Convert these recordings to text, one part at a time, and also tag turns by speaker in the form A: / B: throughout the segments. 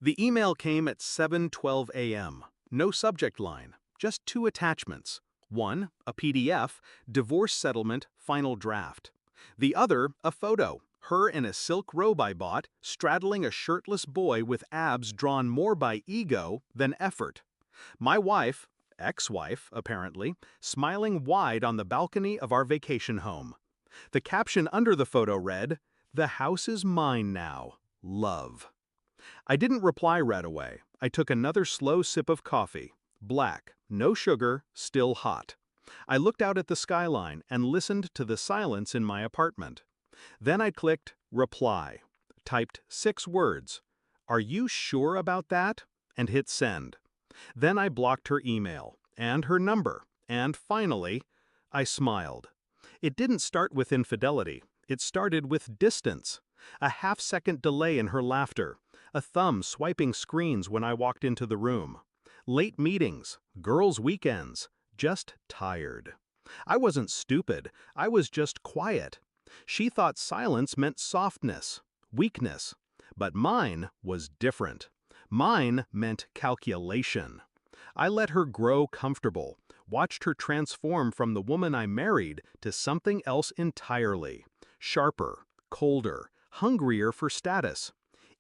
A: The email came at 7:12 a.m. No subject line, just two attachments. One, a PDF, divorce settlement, final draft. The other, a photo, her in a silk robe I bought, straddling a shirtless boy with abs drawn more by ego than effort. My wife, ex-wife apparently, smiling wide on the balcony of our vacation home. The caption under the photo read, "The house is mine now. Love." I didn't reply right away. I took another slow sip of coffee. Black, no sugar, still hot. I looked out at the skyline and listened to the silence in my apartment. Then I clicked reply, typed 6 words. "Are you sure about that?" and hit send. Then I blocked her email, and her number, and finally, I smiled. It didn't start with infidelity. It started with distance. A half-second delay in her laughter, a thumb swiping screens when I walked into the room. Late meetings, girls' weekends, just tired. I wasn't stupid, I was just quiet. She thought silence meant softness, weakness. But mine was different. Mine meant calculation. I let her grow comfortable, watched her transform from the woman I married to something else entirely. Sharper, colder, hungrier for status.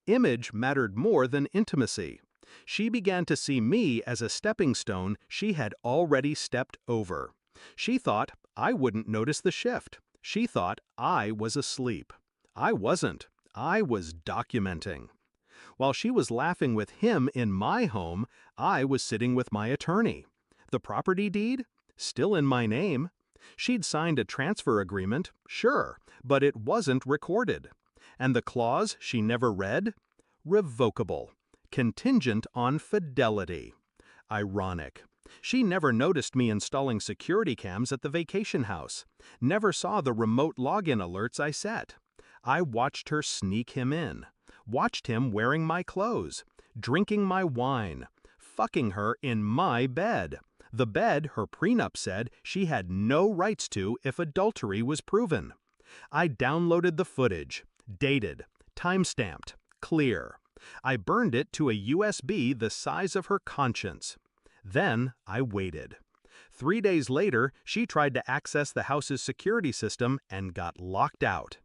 A: Image mattered more than intimacy. She began to see me as a stepping stone she had already stepped over. She thought I wouldn't notice the shift. She thought I was asleep. I wasn't. I was documenting. While she was laughing with him in my home, I was sitting with my attorney. The property deed? Still in my name. She'd signed a transfer agreement, sure, but it wasn't recorded. And the clause she never read? Revocable. Contingent on fidelity. Ironic. She never noticed me installing security cams at the vacation house. Never saw the remote login alerts I set. I watched her sneak him in. Watched him wearing my clothes, drinking my wine, fucking her in my bed. The bed her prenup said she had no rights to if adultery was proven. I downloaded the footage, dated, time-stamped, clear. I burned it to a USB the size of her conscience. Then I waited. 3 days later, she tried to access the house's security system and got locked out.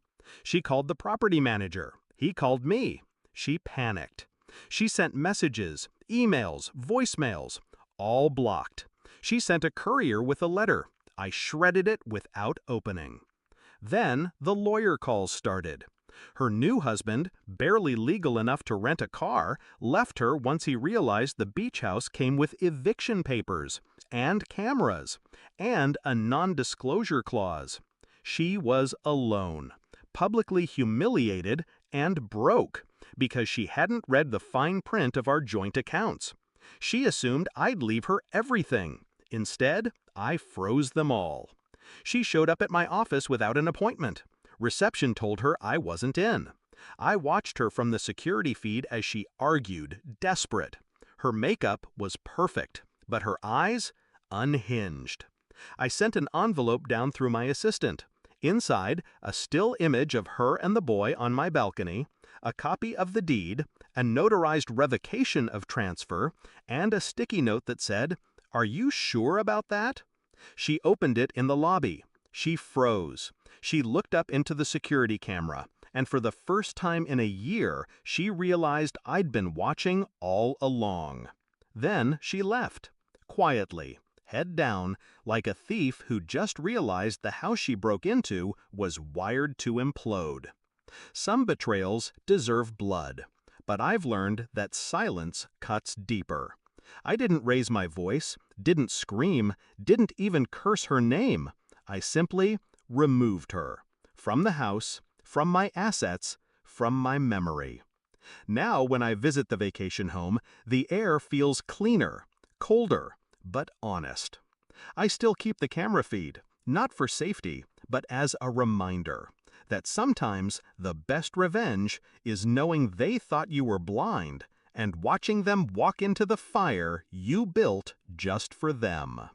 A: She called the property manager. He called me. She panicked. She sent messages, emails, voicemails, all blocked. She sent a courier with a letter. I shredded it without opening. Then the lawyer calls started. Her new husband, barely legal enough to rent a car, left her once he realized the beach house came with eviction papers, and cameras, and a non-disclosure clause. She was alone, publicly humiliated, and broke, because she hadn't read the fine print of our joint accounts. She assumed I'd leave her everything. Instead, I froze them all. She showed up at my office without an appointment. Reception told her I wasn't in. I watched her from the security feed as she argued, desperate. Her makeup was perfect, but her eyes, unhinged. I sent an envelope down through my assistant. Inside, a still image of her and the boy on my balcony, a copy of the deed, a notarized revocation of transfer, and a sticky note that said, "Are you sure about that?" She opened it in the lobby. She froze. She looked up into the security camera, and for the first time in a year, she realized I'd been watching all along. Then she left, quietly, head down, like a thief who just realized the house she broke into was wired to implode. Some betrayals deserve blood, but I've learned that silence cuts deeper. I didn't raise my voice, didn't scream, didn't even curse her name. I simply removed her. From the house, from my assets, from my memory. Now when I visit the vacation home, the air feels cleaner, colder, but honest. I still keep the camera feed, not for safety, but as a reminder that sometimes the best revenge is knowing they thought you were blind and watching them walk into the fire you built just for them.